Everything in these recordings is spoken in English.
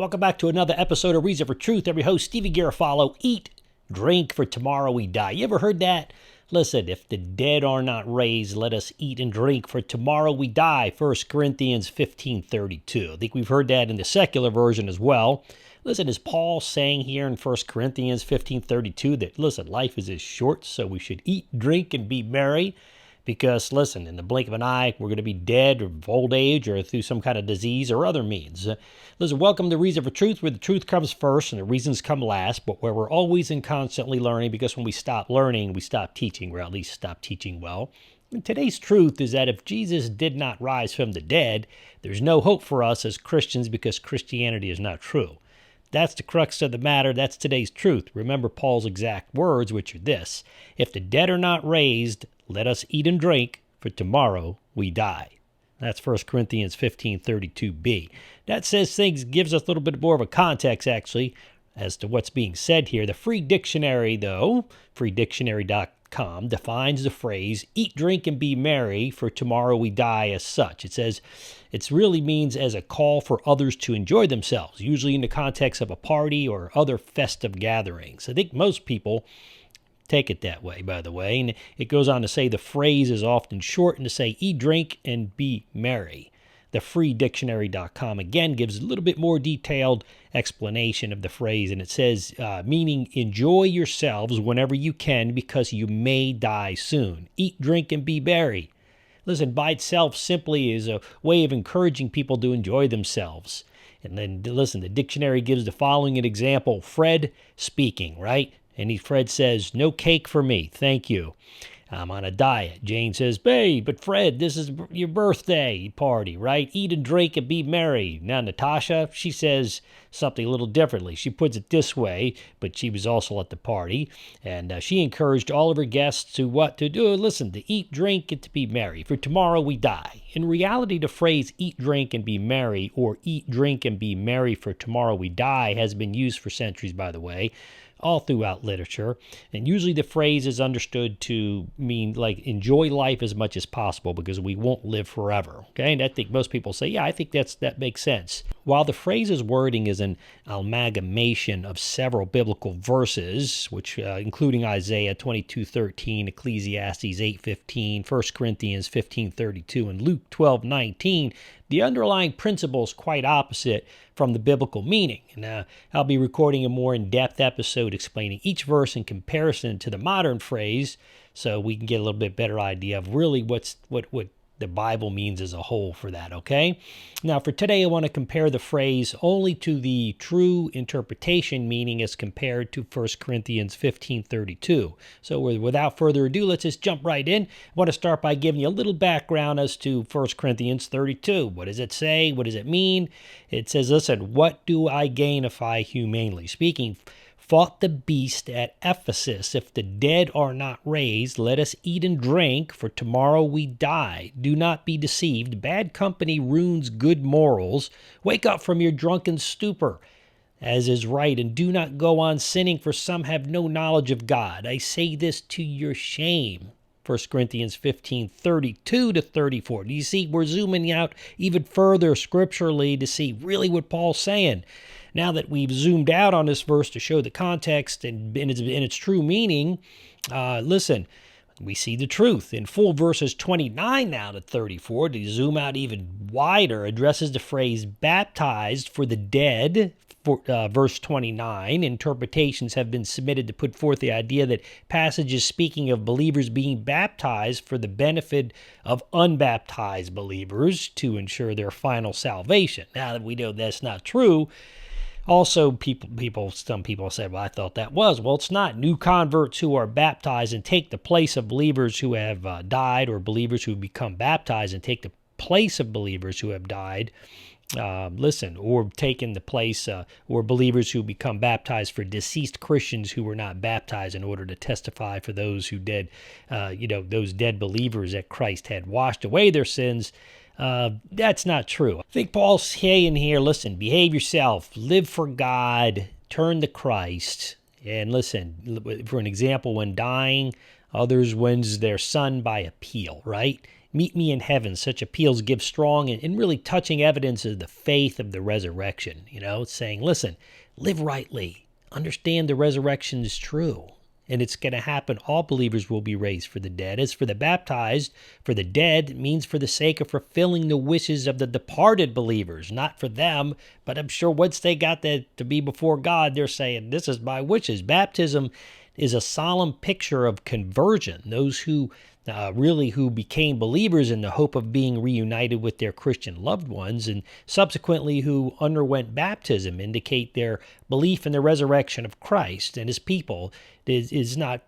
Welcome back to another episode of Reason for Truth. I'm your host, Stevie Garofalo. Eat, drink, for tomorrow we die. You ever heard that? Listen, if the dead are not raised, let us eat and drink, for tomorrow we die. 1 Corinthians 15:32. I think we've heard that in the secular version as well. Listen, is Paul saying here in 1 Corinthians 15:32 that, listen, life is as short, so we should eat, drink, and be merry? Because, listen, in the blink of an eye, we're going to be dead of old age or through some kind of disease or other means. Listen, welcome to Reason for Truth, where the truth comes first and the reasons come last, but where we're always and constantly learning, because when we stop learning, we stop teaching, or at least stop teaching well. And today's truth is that if Jesus did not rise from the dead, there's no hope for us as Christians because Christianity is not true. That's the crux of the matter. That's today's truth. Remember Paul's exact words, which are this: if the dead are not raised, let us eat and drink, for tomorrow we die. That's 1 Corinthians 15:32b. That says things, gives us a little bit more of a context, actually, as to what's being said here. The Free Dictionary, though, freedictionary.com, defines the phrase, eat, drink, and be merry, for tomorrow we die, as such. It says it really means as a call for others to enjoy themselves, usually in the context of a party or other festive gatherings. I think most people take it that way, by the way. And it goes on to say the phrase is often shortened to say, eat, drink, and be merry. The freedictionary.com again gives a little bit more detailed explanation of the phrase, and it says, meaning enjoy yourselves whenever you can because you may die soon. Eat, drink, and be merry. Listen, by itself simply is a way of encouraging people to enjoy themselves. And then, listen, the dictionary gives the following an example. Fred speaking, right? And Fred says, no cake for me, thank you. I'm on a diet. Jane says, babe, but Fred, this is your birthday party, right? Eat and drink and be merry. Now, Natasha, she says something a little differently. She puts it this way, but she was also at the party, and she encouraged all of her guests to what to do? Listen, to eat, drink, and to be merry, for tomorrow we die. In reality, the phrase eat, drink, and be merry, or eat, drink, and be merry, for tomorrow we die, has been used for centuries, by the way, all throughout literature. And usually the phrase is understood to mean like enjoy life as much as possible because we won't live forever. Okay, and I think most people say, yeah, I think that makes sense. While the phrase's wording is an amalgamation of several biblical verses, which including Isaiah 22:13, Ecclesiastes 8:15, 1 Corinthians 15:32, and Luke 12:19, the underlying principle is quite opposite from the biblical meaning. And I'll be recording a more in-depth episode explaining each verse in comparison to the modern phrase, so we can get a little bit better idea of really what the Bible means as a whole for that, okay? Now, for today, I want to compare the phrase only to the true interpretation meaning as compared to 1 Corinthians 15:32. So without further ado, let's just jump right in. I want to start by giving you a little background as to 1 Corinthians 32. What does it say? What does it mean? It says, listen, what do I gain if I humanely speaking fought the beast at Ephesus? If the dead are not raised, let us eat and drink, for tomorrow we die. Do not be deceived. Bad company ruins good morals. Wake up from your drunken stupor, as is right, and do not go on sinning, for some have no knowledge of God. I say this to your shame. 1 Corinthians 15:32 to 34. Do you see, we're zooming out even further scripturally to see really what Paul's saying. Now that we've zoomed out on this verse to show the context and in its true meaning, listen, we see the truth. In full, verses 29 now to 34, to zoom out even wider, addresses the phrase baptized for the dead. Verse 29, interpretations have been submitted to put forth the idea that passages speaking of believers being baptized for the benefit of unbaptized believers to ensure their final salvation. Now that we know that's not true, also, some people say, well, I thought that was. Well, it's not. New converts who are baptized and take the place of believers who have died, or believers who become baptized and take the place of believers who have died, or taken the place, or believers who become baptized for deceased Christians who were not baptized in order to testify for those who did, those dead believers that Christ had washed away their sins. That's not true. I think Paul's saying here, listen, behave yourself, live for God, turn to Christ, and listen, for an example, when dying, others wins their son by appeal, right? Meet me in heaven. Such appeals give strong and really touching evidence of the faith of the resurrection. It's saying, listen, live rightly. Understand the resurrection is true. And it's going to happen. All believers will be raised for the dead. As for the baptized, for the dead, it means for the sake of fulfilling the wishes of the departed believers, not for them. But I'm sure once they got to be before God, they're saying, this is my wishes. Baptism is a solemn picture of conversion. Those who who became believers in the hope of being reunited with their Christian loved ones and subsequently who underwent baptism indicate their belief in the resurrection of Christ and his people is not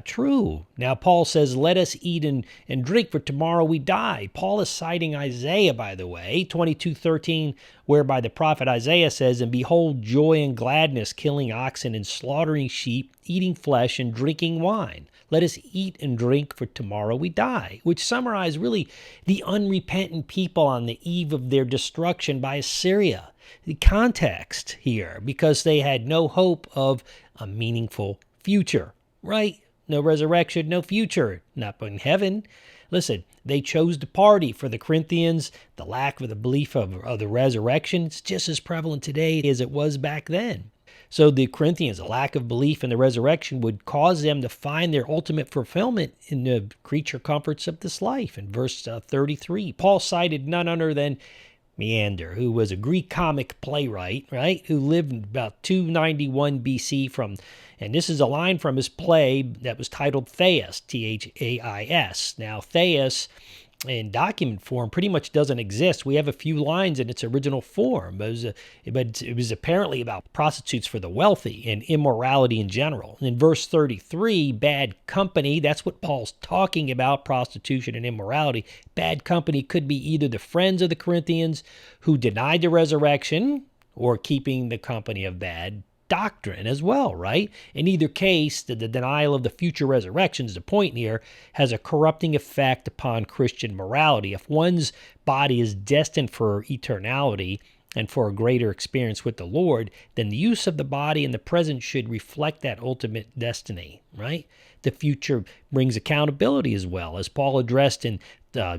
true. Now Paul says, let us eat and drink, for tomorrow we die. Paul is citing Isaiah, by the way, 22:13, whereby the prophet Isaiah says, and behold, joy and gladness, killing oxen and slaughtering sheep, eating flesh and drinking wine. Let us eat and drink, for tomorrow we die, which summarize really the unrepentant people on the eve of their destruction by Assyria. The context here, because they had no hope of a meaningful future, right? No resurrection, no future, not in heaven. Listen, they chose to party. For the Corinthians, the lack of the belief of the resurrection is just as prevalent today as it was back then. So the Corinthians, a lack of belief in the resurrection would cause them to find their ultimate fulfillment in the creature comforts of this life. In verse 33, Paul cited none other than Menander, who was a Greek comic playwright, right, who lived about 291 BC and this is a line from his play that was titled Thais, Thais. Now, Thais in document form pretty much doesn't exist. We have a few lines in its original form, but it was apparently about prostitutes for the wealthy and immorality in general. In verse 33, bad company, that's what Paul's talking about, prostitution and immorality. Bad company could be either the friends of the Corinthians who denied the resurrection or keeping the company of bad doctrine as well, right? In either case, the denial of the future resurrection is the point here, has a corrupting effect upon Christian morality. If one's body is destined for eternality and for a greater experience with the Lord, then the use of the body in the present should reflect that ultimate destiny, right? The future brings accountability as well, as Paul addressed in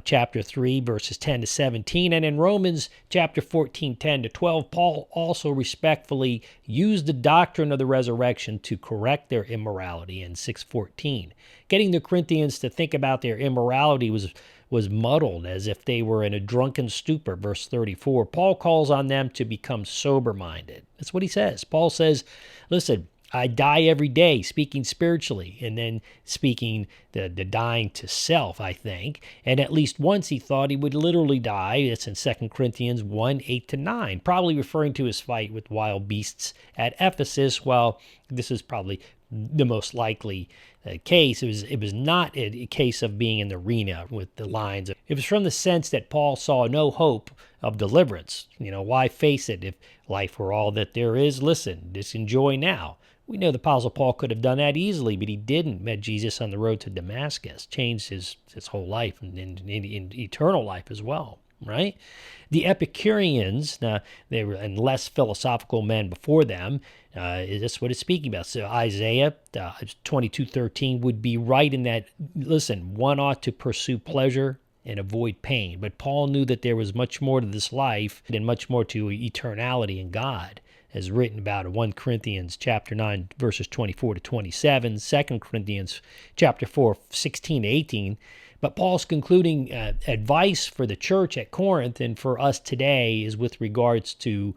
chapter 3, verses 10 to 17, and in Romans chapter 14, 10 to 12, Paul also respectfully used the doctrine of the resurrection to correct their immorality in 6:14. Getting the Corinthians to think about their immorality was muddled as if they were in a drunken stupor, verse 34. Paul calls on them to become sober-minded. That's what he says. Paul says, listen, I die every day, speaking spiritually, and then speaking the dying to self, I think. And at least once he thought he would literally die. That's in 2 Corinthians 1, 8 to 9, probably referring to his fight with wild beasts at Ephesus. Well, this is probably the most likely case. It was not a case of being in the arena with the lions. It was from the sense that Paul saw no hope of deliverance. Why face it if life were all that there is? Listen, just enjoy now. We know the Apostle Paul could have done that easily, but he didn't. Met Jesus on the road to Damascus, changed his whole life and in eternal life as well, right? The Epicureans, now they were and less philosophical men before them. That's what it's speaking about. So Isaiah 22:13 would be right in that. Listen, one ought to pursue pleasure and avoid pain, but Paul knew that there was much more to this life and much more to eternality in God, as written about in 1 Corinthians chapter 9, verses 24 to 27, 2 Corinthians chapter 4, 16 to 18. But Paul's concluding advice for the church at Corinth and for us today is with regards to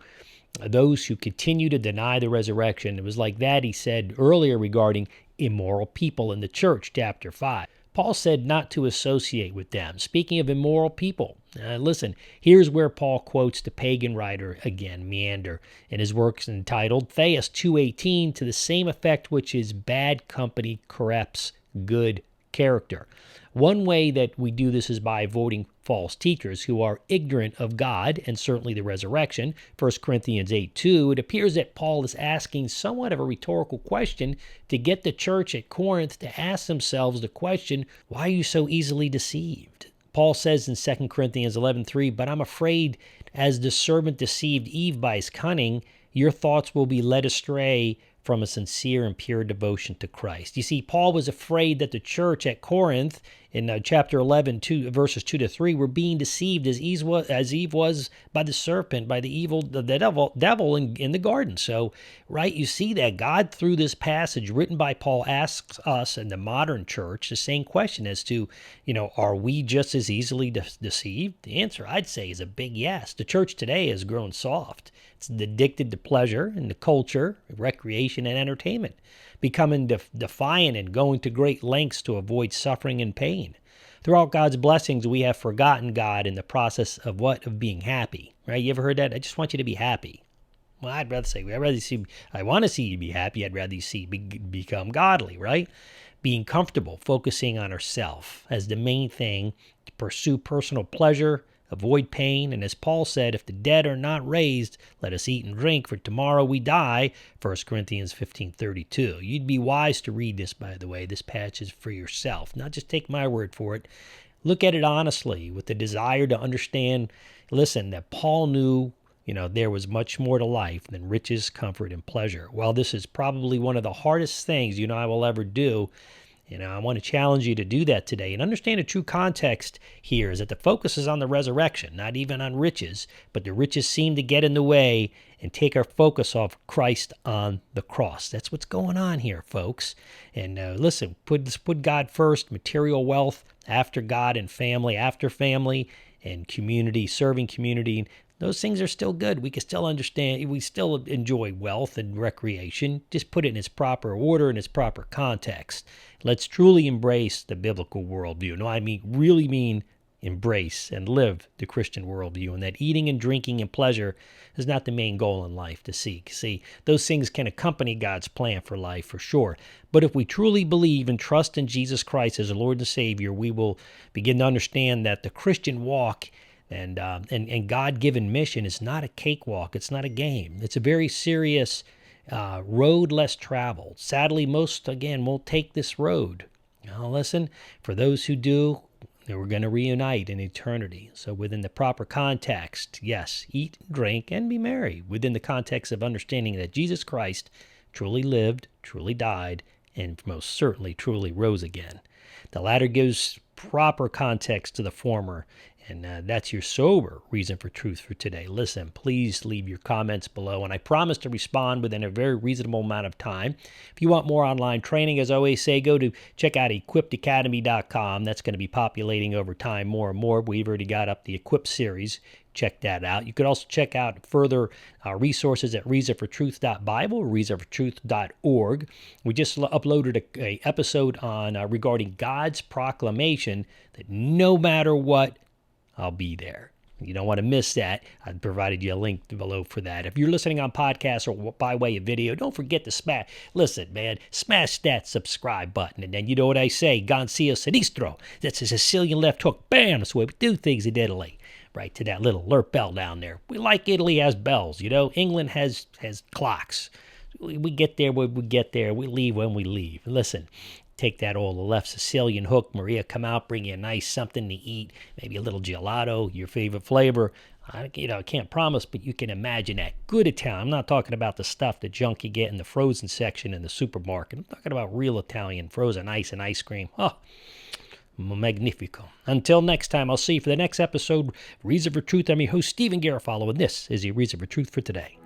those who continue to deny the resurrection. It was like that he said earlier regarding immoral people in the church, chapter 5. Paul said not to associate with them. Speaking of immoral people, listen, here's where Paul quotes the pagan writer again, Menander, in his works entitled Thais 2:18, to the same effect which is bad company corrupts good character. One way that we do this is by avoiding false teachers who are ignorant of God and certainly the resurrection. 1 Corinthians 8:2, it appears that Paul is asking somewhat of a rhetorical question to get the church at Corinth to ask themselves the question, why are you so easily deceived? Paul says in 2 Corinthians 11:3, but I'm afraid as the serpent deceived Eve by his cunning, your thoughts will be led astray from a sincere and pure devotion to Christ. You see, Paul was afraid that the church at Corinth in chapter 11, verses 2 to 3, we're being deceived as Eve was by the serpent, by the devil in the garden. So, right, you see that God, through this passage written by Paul, asks us in the modern church the same question as to, are we just as easily deceived? The answer, I'd say, is a big yes. The church today has grown soft. It's addicted to pleasure and the culture, recreation, and entertainment, becoming defiant and going to great lengths to avoid suffering and pain. Throughout God's blessings, we have forgotten God in the process of being happy, right? You ever heard that? I just want you to be happy. Well, I want to see you be happy. I'd rather you see become godly, right? Being comfortable, focusing on ourself as the main thing, to pursue personal pleasure, avoid pain, and as Paul said, if the dead are not raised, let us eat and drink, for tomorrow we die, 1 Corinthians 15:32. You'd be wise to read this, by the way. This passage for yourself, not just take my word for it. Look at it honestly, with the desire to understand, listen, that Paul knew, there was much more to life than riches, comfort, and pleasure. Well, this is probably one of the hardest things I will ever do. I want to challenge you to do that today and understand the true context here is that the focus is on the resurrection, not even on riches, but the riches seem to get in the way and take our focus off Christ on the cross. That's what's going on here, folks. And listen, put God first, material wealth after God, and family after family, and community, serving community. Those things are still good. We can still understand. We still enjoy wealth and recreation. Just put it in its proper order, in its proper context. Let's truly embrace the biblical worldview. No, really mean embrace and live the Christian worldview, and that eating and drinking and pleasure is not the main goal in life to seek. See, those things can accompany God's plan for life for sure. But if we truly believe and trust in Jesus Christ as the Lord and Savior, we will begin to understand that the Christian walk and God-given mission is not a cakewalk. It's not a game. It's a very serious road less traveled. Sadly, most, won't take this road. Now, listen, for those who do, we're going to reunite in eternity. So within the proper context, yes, eat, drink, and be merry, within the context of understanding that Jesus Christ truly lived, truly died, and most certainly truly rose again. The latter gives proper context to the former, and that's your sober reason for truth for today. Listen, please leave your comments below, and I promise to respond within a very reasonable amount of time. If you want more online training, as I always say, check out equippedacademy.com. That's going to be populating over time more and more. We've already got up the Equip series. Check that out. You could also check out further resources at reasonfortruth.bible, reasonfortruth.org. We just uploaded a episode on regarding God's proclamation that no matter what, I'll be there. You don't want to miss that. I've provided you a link below for that. If you're listening on podcast or by way of video, don't forget to smash that subscribe button. And then you know what I say, Gancia Sinistro. That's a Sicilian left hook. Bam, that's the way we do things in Italy. Right to that little alert bell down there. We like Italy has bells, England has clocks. We get there when we get there. We leave when we leave. Listen, take that old left Sicilian hook. Maria, come out, bring you a nice something to eat, maybe a little gelato, your favorite flavor. I can't promise, but you can imagine that. Good Italian. I'm not talking about the stuff, the junk you get in the frozen section in the supermarket. I'm talking about real Italian frozen ice and ice cream. Oh, magnifico. Until next time, I'll see you for the next episode. Reason for Truth. I'm your host, Stephen Garofalo, and this is your Reason for Truth for today.